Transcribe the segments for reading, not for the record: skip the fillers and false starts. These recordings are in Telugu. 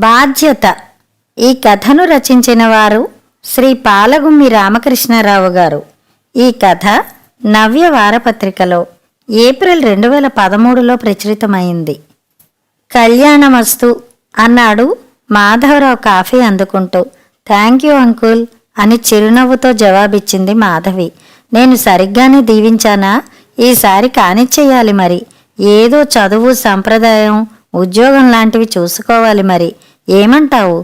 బాధ్యత. ఈ కథను రచించిన వారు శ్రీ పాలగుమ్మి రామకృష్ణారావు గారు. ఈ కథ నవ్య వారపత్రికలో ఏప్రిల్ 2013లో ప్రచురితమైంది. కళ్యాణమస్తు అన్నాడు మాధవరావు కాఫీ అందుకుంటూ. థ్యాంక్ యూ అంకుల్ అని చిరునవ్వుతో జవాబిచ్చింది మాధవి. నేను సరిగ్గానే దీవించానా? ఈసారి కానిచ్చేయాలి మరి. ఏదో చదువు, సంప్రదాయం, ఉద్యోగం లాంటివి చూసుకోవాలి మరి. ఏమంటావు?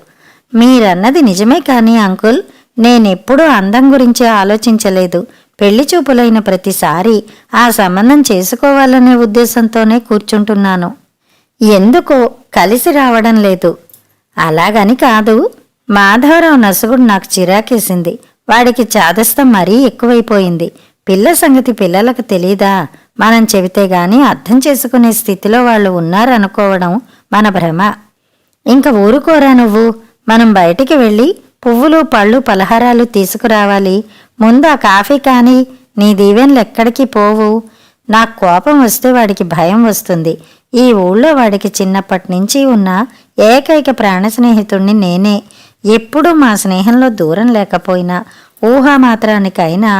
మీరన్నది నిజమే కానీ అంకుల్, నేనెప్పుడూ అందం గురించి ఆలోచించలేదు. పెళ్లి చూపులైన ప్రతిసారి ఆ సంబంధం చేసుకోవాలనే ఉద్దేశంతోనే కూర్చుంటున్నాను. ఎందుకో కలిసి రావడం లేదు. అలాగని కాదు. మాధవరావు నసుగుడు నాకు చిరాకేసింది. వాడికి చాదస్తం మరీ ఎక్కువైపోయింది. పిల్ల సంగతి పిల్లలకు తెలీదా? మనం చెబితే గాని అర్థం చేసుకునే స్థితిలో వాళ్ళు ఉన్నారనుకోవడం మన భ్రమ. ఇంక ఊరుకోరా నువ్వు. మనం బయటికి వెళ్ళి పువ్వులు, పళ్ళు, పలహారాలు తీసుకురావాలి. ముందు ఆ కాఫీ కానీ. నీ దీవెనలు ఎక్కడికి పోవు. నాకు కోపం వస్తే వాడికి భయం వస్తుంది. ఈ ఊళ్ళో వాడికి చిన్నప్పటి నుంచి ఉన్న ఏకైక ప్రాణ స్నేహితుణ్ణి నేనే. ఎప్పుడూ మా స్నేహంలో దూరం లేకపోయినా ఊహామాత్రానికైనా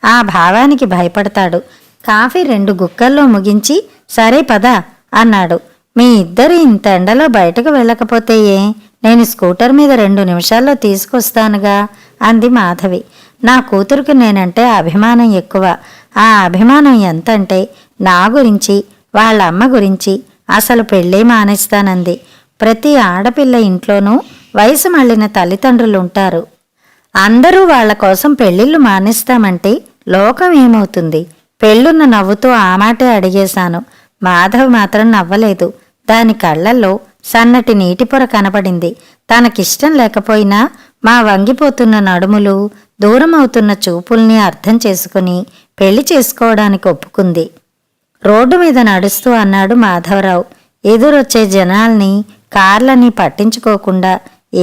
ఆ భావానికి భయపడతాడు. కాఫీ 2 గుక్కల్లో ముగించి సరే పద అన్నాడు. మీ ఇద్దరు ఇంత ఎండలో బయటకు వెళ్ళకపోతే ఏ? నేను స్కూటర్ మీద 2 నిమిషాల్లో తీసుకొస్తానుగా అంది మాధవి. నా కూతురుకు నేనంటే అభిమానం ఎక్కువ. ఆ అభిమానం ఎంతంటే నా గురించి, వాళ్ళ అమ్మ గురించి అసలు పెళ్ళే మానేస్తానంది. ప్రతి ఆడపిల్ల ఇంట్లోనూ వయసు మళ్ళిన తల్లిదండ్రులుంటారు. అందరూ వాళ్ల కోసం పెళ్ళిళ్ళు మానేస్తామంటే లోకం ఏమవుతుంది? పెళ్ళున్న నవ్వుతూ ఆ మాటే అడిగేశాను. మాధవ్ మాత్రం నవ్వలేదు. దాని కళ్లల్లో సన్నటి నీటిపొర కనపడింది. తనకిష్టం లేకపోయినా మా వంగిపోతున్న నడుములు, దూరమవుతున్న చూపుల్ని అర్థం చేసుకుని పెళ్లి చేసుకోవడానికి ఒప్పుకుంది. రోడ్డు మీద నడుస్తూ అన్నాడు మాధవరావు. ఎదురొచ్చే జనాల్ని, కార్లని పట్టించుకోకుండా.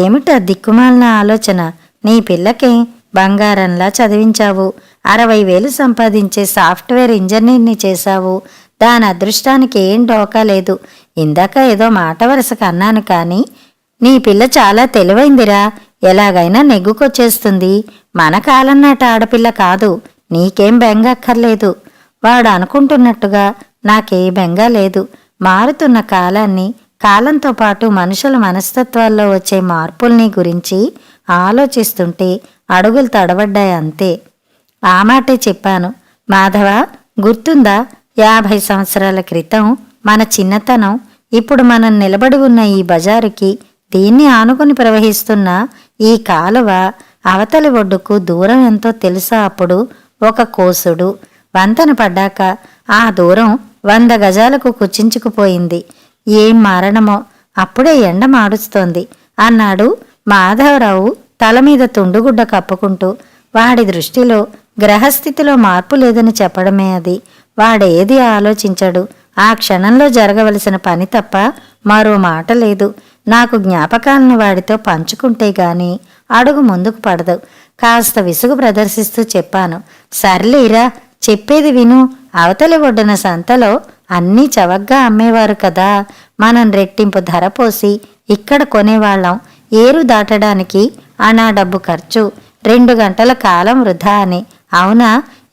ఏమిటా దిక్కుమాలిన ఆలోచన? నీ పిల్లకే బంగారంలా చదివించావు. 60,000 సంపాదించే సాఫ్ట్వేర్ ఇంజనీర్ని చేశావు. దాని అదృష్టానికి ఏం డోకా లేదు. ఇందాక ఏదో మాట వరుసకు అన్నాను కానీ నీ పిల్ల చాలా తెలివైందిరా. ఎలాగైనా నెగ్గుకొచ్చేస్తుంది. మన కాలం నాటి ఆడపిల్ల కాదు. నీకేం బెంగక్కర్లేదు. వాడు అనుకుంటున్నట్టుగా నాకే బెంగ లేదు. మారుతున్న కాలాన్ని, కాలంతో పాటు మనుషుల మనస్తత్వాల్లో వచ్చే మార్పుల్ని గురించి ఆలోచిస్తుంటే అడుగులు తడబడ్డాయి అంతే. ఆ మాటే చెప్పాను. మాధవ, గుర్తుందా 50 సంవత్సరాల క్రితం మన చిన్నతనం? ఇప్పుడు మనం నిలబడి ఉన్న ఈ బజారుకి, దీన్ని ఆనుకుని ప్రవహిస్తున్న ఈ కాలువ అవతలి ఒడ్డుకు దూరం ఎంతో తెలుసా? అప్పుడు ఒక కోసుడు. వంతెన పడ్డాక ఆ దూరం 100 గజాలకు కుచించుకుపోయింది. ఏం మారణమో! అప్పుడే ఎండ మాడుస్తోంది అన్నాడు మాధవరావు తలమీద తుండుగుడ్డ కప్పుకుంటూ. వాడి దృష్టిలో గ్రహస్థితిలో మార్పు లేదని చెప్పడమే అది. వాడేది ఆలోచించడు. ఆ క్షణంలో జరగవలసిన పని తప్ప మరో మాట లేదు. నాకు జ్ఞాపకాలను వాడితో పంచుకుంటే గాని అడుగు ముందుకు పడదు. కాస్త విసుగు ప్రదర్శిస్తూ చెప్పాను. సర్లేరా, చెప్పేది విను. అవతలి ఒడ్డున సంతలో అన్నీ చవగ్గా అమ్మేవారు కదా. మనం రెట్టింపు ధర పోసి ఇక్కడ కొనేవాళ్ళం. ఏరు దాటడానికి అనా డబ్బు ఖర్చు, 2 గంటల కాలం వృధా అని. అవునా?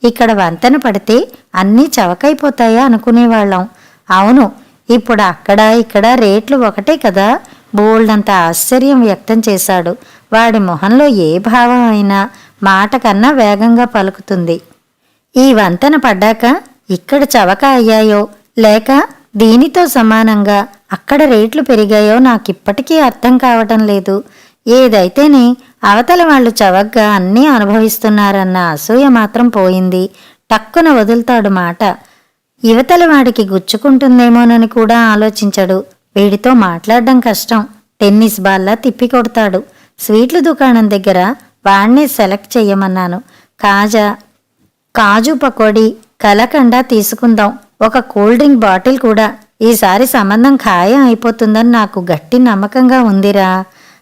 ఇక్కడ వంతెన పడితే అన్నీ చవకైపోతాయా అనుకునేవాళ్ళం. అవును, ఇప్పుడు అక్కడ ఇక్కడ రేట్లు ఒకటే కదా. బోల్డంత ఆశ్చర్యం వ్యక్తం చేశాడు. వాడి మొహంలో ఏ భావం అయినా మాట కన్నా వేగంగా పలుకుతుంది. ఈ వంతెన పడ్డాక ఇక్కడ చవక అయ్యాయో లేక దీనితో సమానంగా అక్కడ రేట్లు పెరిగాయో నాకిప్పటికీ అర్థం కావటం లేదు. ఏదైతేనే అవతల వాళ్ళు చవగ్గా అన్నీ అనుభవిస్తున్నారన్న అసూయ మాత్రం పోయింది. టక్కున వదులుతాడు మాట. యువతల వాడికి గుచ్చుకుంటుందేమోనని కూడా ఆలోచించడు. వీడితో మాట్లాడడం కష్టం. టెన్నిస్ బాల్లా తిప్పికొడతాడు. స్వీట్ల దుకాణం దగ్గర వాణ్ణే సెలెక్ట్ చెయ్యమన్నాను. కాజు పకోడీ, కలకండా తీసుకుందాం. ఒక కూల్ డ్రింక్ బాటిల్ కూడా. ఈసారి సంబంధం ఖాయం అయిపోతుందని నాకు గట్టి నమ్మకంగా ఉందిరా.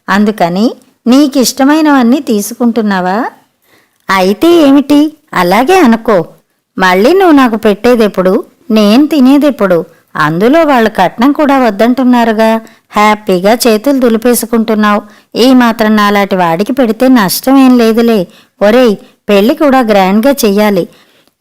అందుకని నీకిష్టమైనవన్నీ తీసుకుంటున్నావా? అయితే ఏమిటి? అలాగే అనుకో. మళ్ళీ నువ్వు నాకు పెట్టేదెప్పుడు, నేను తినేదెప్పుడు? అందులో వాళ్ళు కట్నం కూడా వద్దంటున్నారుగా. హ్యాపీగా చేతులు దులిపేసుకుంటున్నావు. ఈ మాత్రం నాలాంటి వాడికి పెడితే నష్టం ఏం లేదులే. ఒరేయ్, పెళ్లి కూడా గ్రాండ్గా చెయ్యాలి.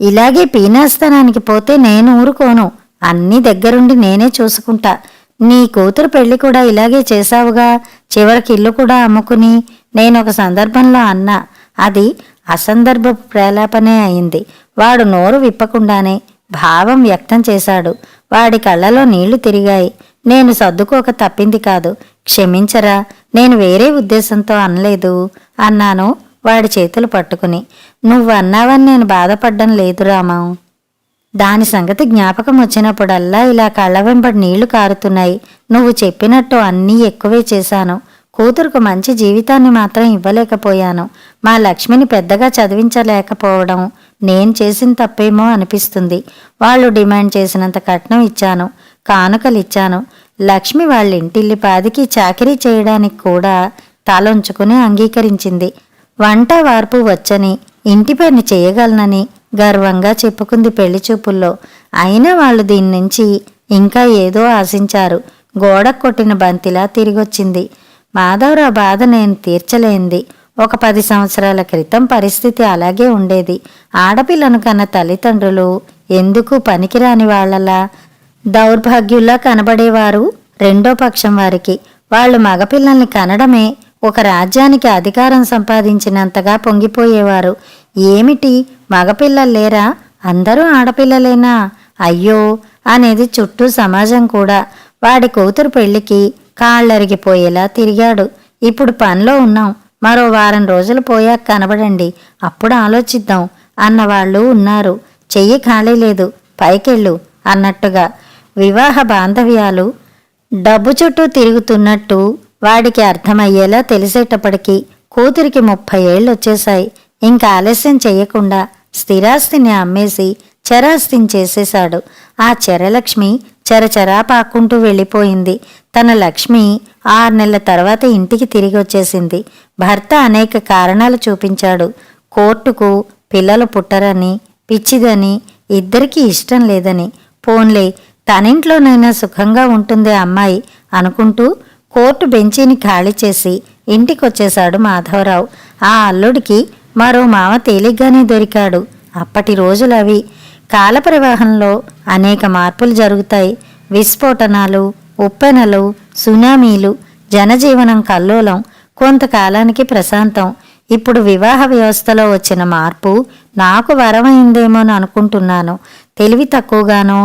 ఇలాగే పీనాస్థానానికి పోతే నేను ఊరుకోను. అన్నీ దగ్గరుండి నేనే చూసుకుంటా. నీ కూతురు పెళ్లి కూడా ఇలాగే చేశావుగా. చివరికి ఇల్లు కూడా అమ్ముకుని నేనొక సందర్భంలో అన్నా. అది అసందర్భపు ప్రేలాపనే అయింది. వాడు నోరు విప్పకుండానే భావం వ్యక్తం చేశాడు. వాడి కళ్ళలో నీళ్లు తిరిగాయి. నేను సర్దుకోక తప్పింది కాదు. క్షమించరా, నేను వేరే ఉద్దేశంతో అనలేదు అన్నాను వాడి చేతులు పట్టుకుని. నువ్వన్నావని నేను బాధపడ్డం లేదు రామా. దాని సంగతి జ్ఞాపకం వచ్చినప్పుడల్లా ఇలా కళ్ళ వెంబడి నీళ్లు కారుతున్నాయి. నువ్వు చెప్పినట్టు అన్నీ ఎక్కువే చేశాను. కూతురుకు మంచి జీవితాన్ని మాత్రం ఇవ్వలేకపోయాను. మా లక్ష్మిని పెద్దగా చదివించలేకపోవడం నేను చేసిన తప్పేమో అనిపిస్తుంది. వాళ్ళు డిమాండ్ చేసినంత కట్నం ఇచ్చాను, కానుకలిచ్చాను. లక్ష్మి వాళ్ళింటిల్లిపాదికి చాకిరీ చేయడానికి కూడా తలొంచుకుని అంగీకరించింది. వంట వార్పు వచ్చని, ఇంటి పని చేయగలనని గర్వంగా చెప్పుకుంది పెళ్లి చూపుల్లో. అయినా వాళ్ళు దీని నుంచి ఇంకా ఏదో ఆశించారు. గోడ కొట్టిన బంతిలా తిరిగొచ్చింది. మాధవరావు బాధ నేను తీర్చలేంది. ఒక 10 సంవత్సరాల క్రితం పరిస్థితి అలాగే ఉండేది. ఆడపిల్లను కన్న తల్లిదండ్రులు ఎందుకు పనికిరాని వాళ్లలా, దౌర్భాగ్యుల్లా కనబడేవారు రెండో పక్షం వారికి. వాళ్ళు మగపిల్లల్ని కనడమే ఒక రాజ్యానికి అధికారం సంపాదించినంతగా పొంగిపోయేవారు. ఏమిటి, మగపిల్లలు లేరా? అందరూ ఆడపిల్లలేనా? అయ్యో అనేది చుట్టూ సమాజం కూడా. వాడి కూతురు పెళ్లికి కాళ్ళరిగిపోయేలా తిరిగాడు. ఇప్పుడు పనిలో ఉన్నాం, మరో వారం రోజులు పోయాక కనబడండి, అప్పుడు ఆలోచిద్దాం అన్నవాళ్ళు ఉన్నారు. చెయ్యి ఖాళీ లేదు, పైకెళ్ళు అన్నట్టుగా. వివాహ బాంధవ్యాలు డబ్బు చుట్టూ తిరుగుతున్నట్టు వాడికి అర్థమయ్యేలా తెలిసేటప్పటికీ కూతురికి 30 ఏళ్ళు వచ్చేశాయి. ఇంకా ఆలస్యం చెయ్యకుండా స్థిరాస్తిని అమ్మేసి చరాస్తిని చేసేశాడు. ఆ చరలక్ష్మి చరచరా పాక్కుంటూ వెళ్ళిపోయింది. తన లక్ష్మి 6 నెలల తర్వాత ఇంటికి తిరిగి వచ్చేసింది. భర్త అనేక కారణాలు చూపించాడు. కోర్టుకు పిల్లలు పుట్టరని, పిచ్చిదని, ఇద్దరికీ ఇష్టం లేదని. పోన్లే, తనింట్లోనైనా సుఖంగా ఉంటుంది అమ్మాయి అనుకుంటూ కోర్టు బెంచీని ఖాళీ చేసి ఇంటికొచ్చేశాడు మాధవరావు. ఆ అల్లుడికి మరో మామ తేలిగ్గానే దొరికాడు. అప్పటి రోజులవి. కాలప్రవాహంలో అనేక మార్పులు జరుగుతాయి. విస్ఫోటనాలు, ఉప్పెనలు, సునామీలు, జనజీవనం కల్లోలం, కొంతకాలానికి ప్రశాంతం. ఇప్పుడు వివాహ వ్యవస్థలో వచ్చిన మార్పు నాకు వరమైందేమోని అనుకుంటున్నాను. తెలివి తక్కువగానో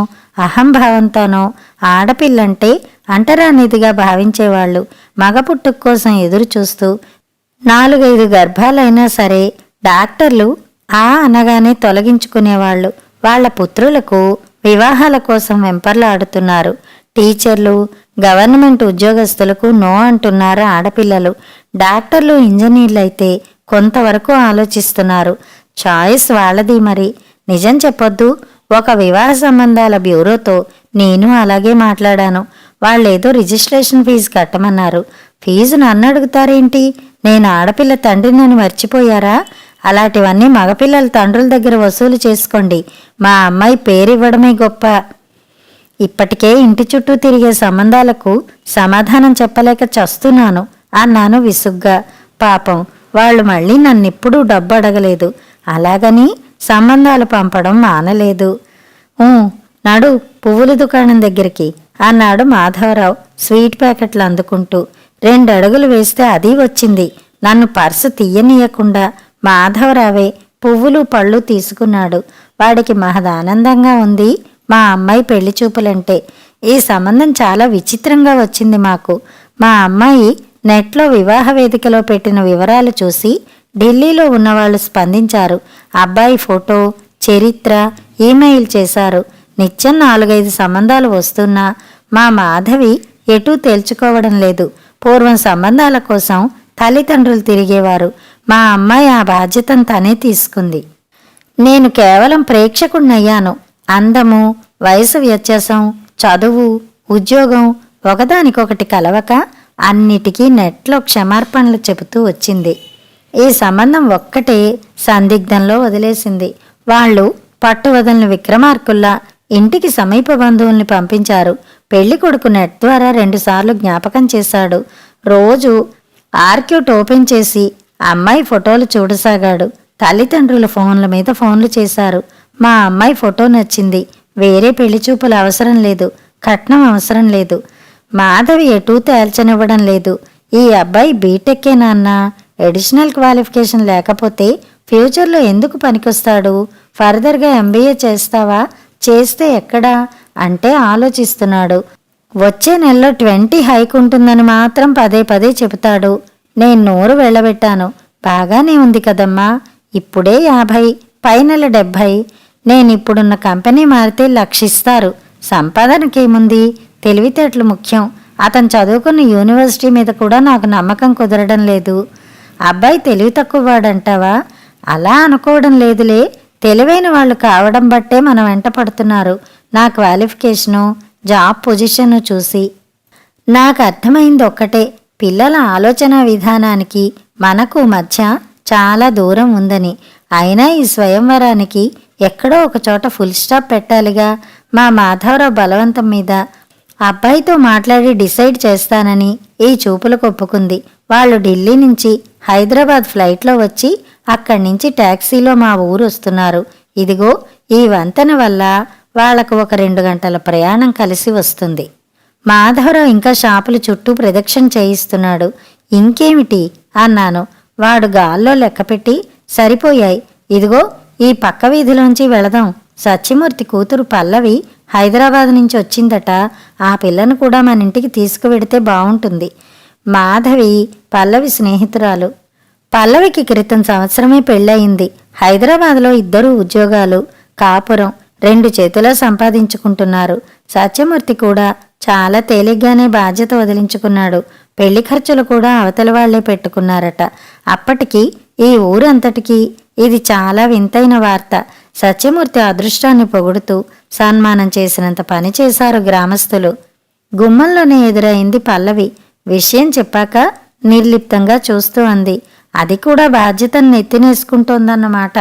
అహంభావంతోనో ఆడపిల్లంటే అంటరానిదిగా భావించేవాళ్ళు మగ పుట్టుక కోసం ఎదురు చూస్తూ 4-5 గర్భాలైనా సరే డాక్టర్లు ఆ అనగానే తొలగించుకునేవాళ్ళు. వాళ్ల పుత్రులకు వివాహాల కోసం వెంపర్లాడుతున్నారు. టీచర్లు, గవర్నమెంట్ ఉద్యోగస్తులకు నో అంటున్నారు ఆడపిల్లలు. డాక్టర్లు, ఇంజనీర్లయితే కొంతవరకు ఆలోచిస్తున్నారు. చాయిస్ వాళ్ళది. మరి నిజం చెప్పొద్దు, ఒక వివాహ సంబంధాల బ్యూరోతో నేను అలాగే మాట్లాడాను. వాళ్ళేదో రిజిస్ట్రేషన్ ఫీజు కట్టమన్నారు. ఫీజు నన్ను అడుగుతారేంటి? నేను ఆడపిల్ల తండ్రినని మర్చిపోయారా? అలాంటివన్నీ మగపిల్లల తండ్రుల దగ్గర వసూలు చేసుకోండి. మా అమ్మాయి పేరివ్వడమే గొప్ప. ఇప్పటికే ఇంటి చుట్టూ తిరిగే సంబంధాలకు సమాధానం చెప్పలేక చస్తున్నాను అన్నాను విసుగ్గా. పాపం వాళ్ళు మళ్ళీ నన్నెప్పుడూ డబ్బు అడగలేదు. అలాగని సంబంధాలు పంపడం మానలేదు. నడు పువ్వుల దుకాణం దగ్గరికి అన్నాడు మాధవరావు స్వీట్ ప్యాకెట్లు అందుకుంటూ. 2 అడుగులు వేస్తే అది వచ్చింది. నన్ను పర్సు తీయనీయకుండా మాధవరావే పువ్వులు పళ్ళు తీసుకున్నాడు. వాడికి మహదానందంగా ఉంది మా అమ్మాయి పెళ్లి చూపులంటే. ఈ సంబంధం చాలా విచిత్రంగా వచ్చింది మాకు. మా అమ్మాయి నెట్లో వివాహ వేదికలో పెట్టిన వివరాలు చూసి ఢిల్లీలో ఉన్నవాళ్లు స్పందించారు. అబ్బాయి ఫోటో, చరిత్ర ఈమెయిల్ చేశారు. నిత్యం 4-5 సంబంధాలు వస్తున్నా మా మాధవి ఎటూ తేల్చుకోవడం లేదు. పూర్వం సంబంధాల కోసం తల్లిదండ్రులు తిరిగేవారు. మా అమ్మాయి ఆ బాధ్యతను తనే తీసుకుంది. నేను కేవలం ప్రేక్షకుణ్ణయ్యాను. అందము, వయసు వ్యత్యాసం, చదువు, ఉద్యోగం ఒకదానికొకటి కలవక అన్నిటికీ నెట్లో క్షమార్పణలు చెబుతూ వచ్చింది. ఈ సంబంధం ఒక్కటే సందిగ్ధంలో వదిలేసింది. వాళ్ళు పట్టువదలని విక్రమార్కుల్లా ఇంటికి సమీప బంధువుల్ని పంపించారు. పెళ్లి కొడుకు నెట్ ద్వారా 2 సార్లు జ్ఞాపకం చేశాడు. రోజు ఆర్క్యూట్ ఓపెన్ చేసి అమ్మాయి ఫోటోలు చూడసాగాడు. తల్లిదండ్రుల ఫోన్ల మీద ఫోన్లు చేశారు. మా అమ్మాయి ఫోటో నచ్చింది, వేరే పెళ్లి చూపులు అవసరం లేదు, కట్నం అవసరం లేదు. మాధవి ఎటూ తేల్చనివ్వడం లేదు. ఈ అబ్బాయి బీటెక్కే నాన్న, ఎడిషనల్ క్వాలిఫికేషన్ లేకపోతే ఫ్యూచర్లో ఎందుకు పనికొస్తాడు? ఫర్దర్గా ఎంబీఏ చేస్తావా? చేస్తే ఎక్కడా అంటే ఆలోచిస్తున్నాడు. వచ్చే నెలలో 20 హైక్ ఉంటుందని మాత్రం పదే పదే చెబుతాడు. నేను నోరు వెళ్ళబెట్టాను. బాగానే ఉంది కదమ్మా, ఇప్పుడే 50, పై నెల 70. నేనిప్పుడున్న కంపెనీ మారితే 1,00,000 ఇస్తారు. సంపాదనకేముంది, తెలివితేటలు ముఖ్యం. అతను చదువుకున్న యూనివర్సిటీ మీద కూడా నాకు నమ్మకం కుదరడం లేదు. అబ్బాయి తెలివి తక్కువవాడంటావా? అలా అనుకోవడం లేదులే, తెలివైన వాళ్ళు కావడం బట్టే మనం వెంట పడుతున్నారు. నా క్వాలిఫికేషను, జాబ్ పొజిషను చూసి నాకు అర్థమైంది ఒక్కటే, పిల్లల ఆలోచన విధానానికి మనకు మధ్య చాలా దూరం ఉందని. అయినా ఈ స్వయంవరానికి ఎక్కడో ఒక చోట ఫుల్ స్టాప్ పెట్టాలిగా. మా మాధవరావు బలవంతం మీద అబ్బాయితో మాట్లాడి డిసైడ్ చేస్తానని ఈ చూపులకు ఒప్పుకుంది. వాళ్ళు ఢిల్లీ నుంచి హైదరాబాద్ ఫ్లైట్లో వచ్చి అక్కడి నుంచి ట్యాక్సీలో మా ఊరు వస్తున్నారు. ఇదిగో ఈ వంతెన వల్ల వాళ్లకు ఒక 2 గంటల ప్రయాణం కలిసి వస్తుంది. మాధవరావు ఇంకా షాపుల చుట్టూ ప్రదక్షిణ చేయిస్తున్నాడు. ఇంకేమిటి అన్నాను. వాడు గాల్లో లెక్కపెట్టి, సరిపోయాయి, ఇదిగో ఈ పక్క వీధిలోంచి వెళదాం. సత్యమూర్తి కూతురు పల్లవి హైదరాబాద్ నుంచి వచ్చిందట. ఆ పిల్లను కూడా మన ఇంటికి తీసుకువెడితే బావుంటుంది. మాధవి పల్లవి స్నేహితురాలు. పల్లవికి క్రితం సంవత్సరమే పెళ్ళయింది. హైదరాబాద్లో 2 ఉద్యోగాలు, కాపురం 2 చేతులా సంపాదించుకుంటున్నారు. సత్యమూర్తి కూడా చాలా తేలిగ్గానే బాధ్యత వదిలించుకున్నాడు. పెళ్లి ఖర్చులు కూడా అవతల వాళ్లే పెట్టుకున్నారట. అప్పటికి ఈ ఊరంతటికీ ఇది చాలా వింతైన వార్త. సత్యమూర్తి అదృష్టాన్ని పొగుడుతూ సన్మానం చేసినంత పని చేశారు గ్రామస్తులు. గుమ్మంలోనే ఎదురైంది పల్లవి. విషయం చెప్పాక నిర్లిప్తంగా చూస్తూ అంది. అది కూడా బాధ్యతను నెత్తినేసుకుంటోందన్నమాట.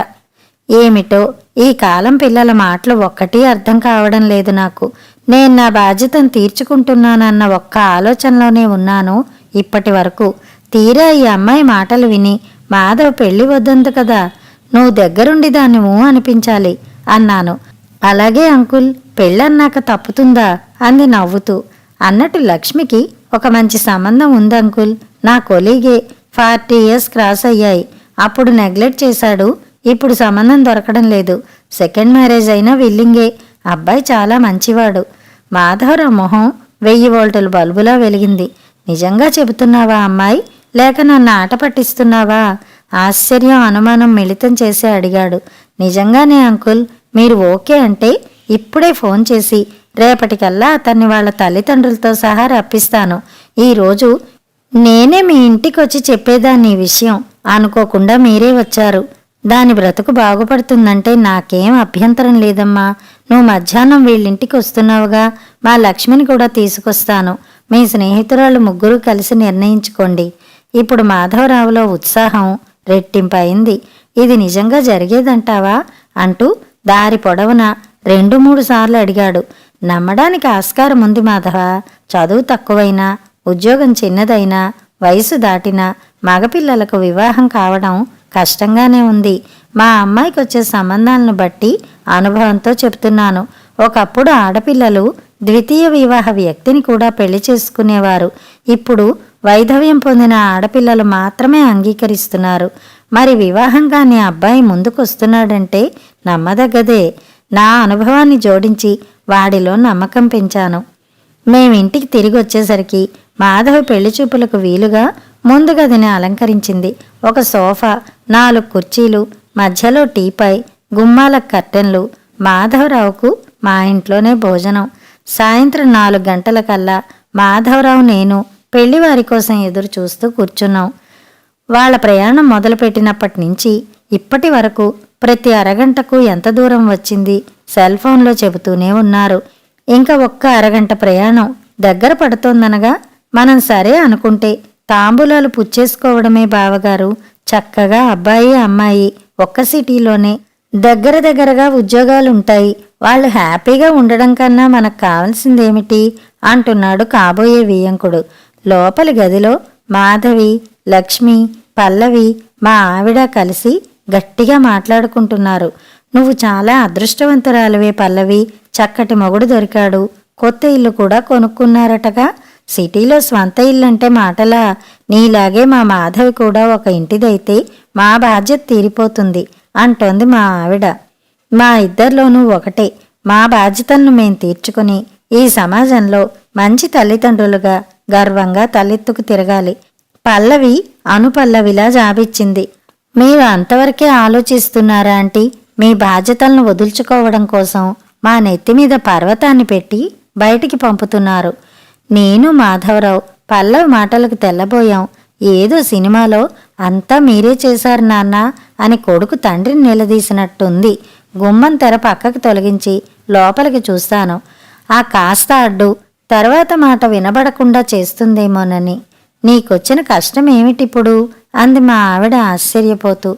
ఏమిటో ఈ కాలం పిల్లల మాటలు ఒక్కటీ అర్థం కావడం లేదు నాకు. నేను నా బాధ్యతను తీర్చుకుంటున్నానన్న ఒక్క ఆలోచనలోనే ఉన్నాను ఇప్పటి వరకు. తీరా ఈ అమ్మాయి మాటలు విని మాధవ్ పెళ్లి వద్దందు కదా, నువ్వు దగ్గరుండి దాన్ని అనిపించాలి అన్నాను. అలాగే అంకుల్, పెళ్ళన్నాక తప్పుతుందా అంది నవ్వుతూ. అన్నట్టు లక్ష్మికి ఒక మంచి సంబంధం ఉంది అంకుల్. నా కొలీగే, 40 years క్రాస్ అయ్యాయి. అప్పుడు నెగ్లెక్ట్ చేశాడు, ఇప్పుడు సంబంధం దొరకడం లేదు. సెకండ్ మ్యారేజ్ అయినా విల్లింగే. అబ్బాయి చాలా మంచివాడు. మాధవరావు మొహం 1000 వోల్టుల బల్బులా వెలిగింది. నిజంగా చెబుతున్నావా అమ్మాయి, లేక నన్ను ఆట పట్టిస్తున్నావా? ఆశ్చర్యం అనుమానం మిళితం చేసి అడిగాడు. నిజంగానే అంకుల్, మీరు ఓకే అంటే ఇప్పుడే ఫోన్ చేసి రేపటికల్లా అతన్ని వాళ్ళ తల్లిదండ్రులతో సహా రప్పిస్తాను. ఈరోజు నేనే మీ ఇంటికొచ్చి చెప్పేదాన్ని ఈ విషయం. అనుకోకుండా మీరే వచ్చారు. దాని బ్రతుకు బాగుపడుతుందంటే నాకేం అభ్యంతరం లేదమ్మా. నువ్వు మధ్యాహ్నం వీళ్ళింటికి వస్తున్నావుగా, మా లక్ష్మిని కూడా తీసుకొస్తాను. మీ స్నేహితురాళ్ళు 3 కలిసి నిర్ణయించుకోండి. ఇప్పుడు మాధవరావులో ఉత్సాహం రెట్టింపయింది. ఇది నిజంగా జరిగేదంటావా అంటూ దారి పొడవునా 2-3 సార్లు అడిగాడు. నమ్మడానికి ఆస్కారం ఉంది మాధవ. చదువు తక్కువైనా, ఉద్యోగం చిన్నదైనా, వయసు దాటినా మగపిల్లలకు వివాహం కావడం కష్టంగానే ఉంది. మా అమ్మాయికి వచ్చే సంబంధాలను బట్టి అనుభవంతో చెప్తున్నాను. ఒకప్పుడు ఆడపిల్లలు ద్వితీయ వివాహ వ్యక్తిని కూడా పెళ్లి చేసుకునేవారు. ఇప్పుడు వైధవ్యం పొందిన ఆడపిల్లలు మాత్రమే అంగీకరిస్తున్నారు. మరి వివాహం కాని అబ్బాయి ముందుకొస్తున్నాడంటే నమ్మదగ్గదే. నా అనుభవాన్ని జోడించి వాడిలో నమ్మకం పెంచాను. మేమింటికి తిరిగి వచ్చేసరికి మాధవ పెళ్లి చూపులకు వీలుగా ముందు గదిని అలంకరించింది. ఒక సోఫా, 4 కుర్చీలు, మధ్యలో టీపై, గుమ్మాల కర్టెన్లు. మాధవరావుకు మా ఇంట్లోనే భోజనం. సాయంత్రం 4 గంటలకల్లా మాధవరావు నేను పెళ్లివారి కోసం ఎదురు చూస్తూ కూర్చున్నాం. వాళ్ళ ప్రయాణం మొదలుపెట్టినప్పటి నుంచి ఇప్పటి వరకు ప్రతి అరగంటకు ఎంత దూరం వచ్చింది సెల్ ఫోన్లో చెబుతూనే ఉన్నారు. ఇంకా ఒక్క అరగంట ప్రయాణం దగ్గర పడుతోందనగా మనం సరే అనుకుంటే తాంబూలాలు పుచ్చేసుకోవడమే. బావగారు చక్కగా అబ్బాయి అమ్మాయి ఒక్క సిటీలోనే దగ్గరగా ఉద్యోగాలుంటాయి. వాళ్ళు హ్యాపీగా ఉండడం కన్నా మనకు కావాల్సిందేమిటి అంటున్నాడు కాబోయే వియ్యంకుడు. లోపలి గదిలో మాధవి, లక్ష్మి, పల్లవి మా ఆవిడ కలిసి గట్టిగా మాట్లాడుకుంటున్నారు. నువ్వు చాలా అదృష్టవంతురాలివే పల్లవి, చక్కటి మొగుడు దొరికాడు, కొత్త ఇల్లు కూడా కొనుక్కున్నారటగా. సిటీలో స్వంత ఇల్లంటే మాటలా? నీలాగే మా మాధవి కూడా ఒక ఇంటిదైతే మా బాధ్యత తీరిపోతుంది అంటోంది మా ఆవిడ. మా ఇద్దరిలోనూ ఒకటే, మా బాధ్యతలను మేం తీర్చుకుని ఈ సమాజంలో మంచి తల్లిదండ్రులుగా గర్వంగా తలెత్తుకు తిరగాలి. పల్లవి అనుపల్లవిలా జాబిచ్చింది. మీరు అంతవరకే ఆలోచిస్తున్నారా ఆంటీ? మీ బాధ్యతలను వదుల్చుకోవడం కోసం మా నెత్తిమీద పర్వతాన్ని పెట్టి బయటికి పంపుతున్నారు. నేను మాధవరావు పల్లవి మాటలకు తెల్లబోయాం. ఏదో సినిమాలో అంతా మీరే చేశారు నాన్న అని కొడుకు తండ్రిని నిలదీసినట్టుంది. గుమ్మం తెర పక్కకు తొలగించి లోపలికి చూస్తాను. ఆ కాస్త అడ్డు తర్వాత మాట వినబడకుండా చేస్తుందేమోనని. నీకొచ్చిన కష్టం ఏమిటిప్పుడు అంది మా ఆవిడ ఆశ్చర్యపోతూ.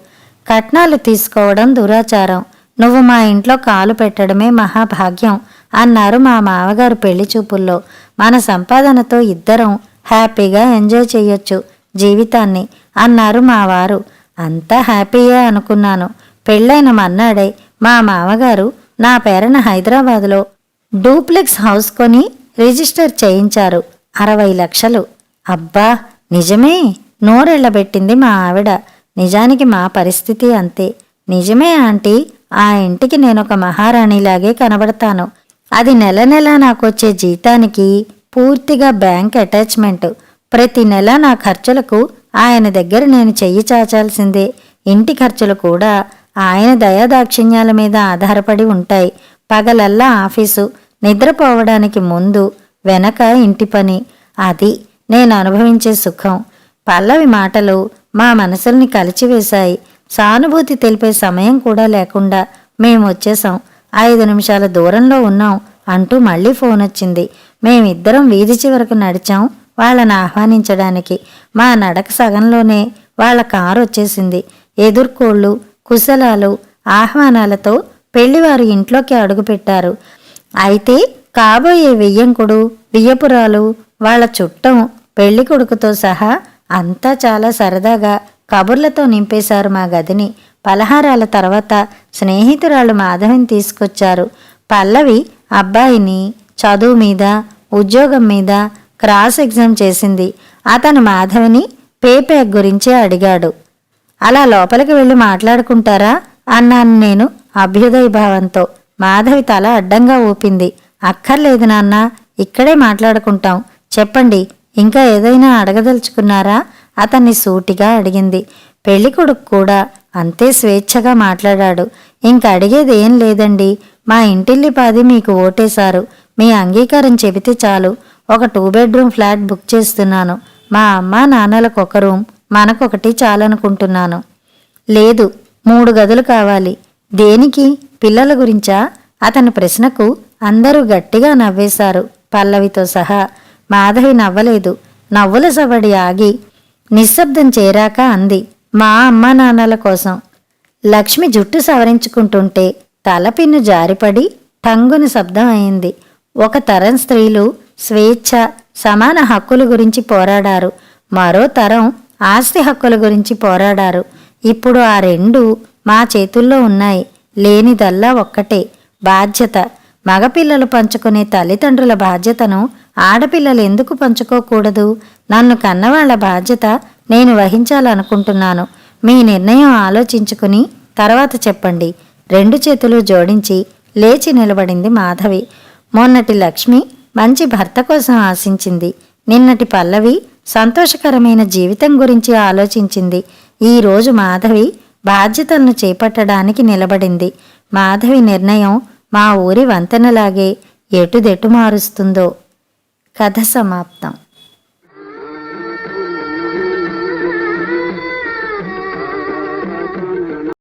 కట్నాలు తీసుకోవడం దురాచారం. నువ్వు మా ఇంట్లో కాలు పెట్టడమే మహాభాగ్యం అన్నారు మా మామగారు పెళ్లి చూపుల్లో. మన సంపాదనతో ఇద్దరం హ్యాపీగా ఎంజాయ్ చెయ్యొచ్చు జీవితాన్ని అన్నారు మా వారు. అంతా హ్యాపీయే అనుకున్నాను. పెళ్ళైన మన్నాడే మా మామగారు నా పేరన హైదరాబాదులో డూప్లెక్స్ హౌస్ కొని రిజిస్టర్ చేయించారు. 60 లక్షలు. అబ్బా నిజమే? నోరెళ్లబెట్టింది మా ఆవిడ. నిజానికి మా పరిస్థితి అంతే. నిజమే ఆంటీ, ఆ ఇంటికి నేనొక మహారాణిలాగే కనబడతాను. అది నెల నెల నాకొచ్చే జీతానికి పూర్తిగా బ్యాంక్ అటాచ్మెంట్. ప్రతి నెల నా ఖర్చులకు ఆయన దగ్గర నేను చెయ్యి చాచాల్సిందే. ఇంటి ఖర్చులు కూడా ఆయన దయాదాక్షిణ్యాల మీద ఆధారపడి ఉంటాయి. పగలల్లా ఆఫీసు, నిద్రపోవడానికి ముందు వెనక ఇంటి పని. అది నేను అనుభవించే సుఖం. పల్లవి మాటలు మా మనసుల్ని కలిచివేశాయి. సానుభూతి తెలిపే సమయం కూడా లేకుండా మేమొచ్చేశాం. 5 నిమిషాల దూరంలో ఉన్నాం అంటూ మళ్ళీ ఫోన్ వచ్చింది. మేమిద్దరం వీధి చివరకు నడిచాం వాళ్ళని ఆహ్వానించడానికి. మా నడక సగంలోనే వాళ్ళ కారు వచ్చేసింది. ఎదుర్కోళ్ళు, కుశలాలు, ఆహ్వానాలతో పెళ్లివారు ఇంట్లోకి అడుగుపెట్టారు. అయితే కాబోయే వియ్యంకుడు, వియ్యపురాలు, వాళ్ళ చుట్టం, పెళ్లి కొడుకుతో సహా అంతా చాలా సరదాగా కబుర్లతో నింపేశారు మా గదిని. పలహారాల తర్వాత స్నేహితురాలు మాధవిని తీసుకొచ్చారు. పల్లవి అబ్బాయిని చదువు మీద, ఉద్యోగం మీద క్రాస్ ఎగ్జామ్ చేసింది. అతను మాధవిని పేప్యాక్ గురించి అడిగాడు. అలా లోపలికి వెళ్ళి మాట్లాడుకుంటారా అన్నాను నేను అభ్యుదయ భావంతో. మాధవి తల అడ్డంగా ఊపింది. అక్కర్లేదు నాన్న, ఇక్కడే మాట్లాడుకుంటాం. చెప్పండి, ఇంకా ఏదైనా అడగదలుచుకున్నారా అతన్ని సూటిగా అడిగింది. పెళ్ళికొడుకు కూడా అంతే స్వేచ్ఛగా మాట్లాడాడు. ఇంక అడిగేది ఏం లేదండి. మా ఇంటిల్లిపాది మీకు ఓటేశారు. మీ అంగీకారం చెబితే చాలు. ఒక 2 బెడ్రూమ్ ఫ్లాట్ బుక్ చేస్తున్నాను. మా అమ్మ నాన్నలకు ఒక రూమ్, మనకొకటి చాలనుకుంటున్నాను. లేదు, 3 గదులు కావాలి. దేనికి? పిల్లల గురించా? అతని ప్రశ్నకు అందరూ గట్టిగా నవ్వేశారు, పల్లవితో సహా. మాధవి నవ్వలేదు. నవ్వుల సవడి ఆగి నిశ్శబ్దం చేరాక అంది, మా అమ్మా నాన్నల కోసం. లక్ష్మి జుట్టు సవరించుకుంటుంటే తలపిన్ను జారిపడి టంగున శబ్దం అయింది. ఒక తరం స్త్రీలు స్వేచ్ఛ, సమాన హక్కుల గురించి పోరాడారు. మరో తరం ఆస్తి హక్కుల గురించి పోరాడారు. ఇప్పుడు ఆ 2 మా చేతుల్లో ఉన్నాయి. లేనిదల్లా ఒక్కటే, బాధ్యత. మగపిల్లలు పంచుకునే తల్లిదండ్రుల బాధ్యతను ఆడపిల్లలు ఎందుకు పంచుకోకూడదు? నన్ను కన్నవాళ్ల బాధ్యత నేను వహించాలనుకుంటున్నాను. మీ నిర్ణయం ఆలోచించుకుని తర్వాత చెప్పండి. 2 చేతులు జోడించి లేచి నిలబడింది మాధవి. మొన్నటి లక్ష్మి మంచి భర్త కోసం ఆశించింది. నిన్నటి పల్లవి సంతోషకరమైన జీవితం గురించి ఆలోచించింది. ఈరోజు మాధవి బాధ్యతలను చేపట్టడానికి నిలబడింది. మాధవి నిర్ణయం మా ఊరి వంతెనలాగే ఎటుదెటు మారుస్తుందో. కథ సమాప్తం.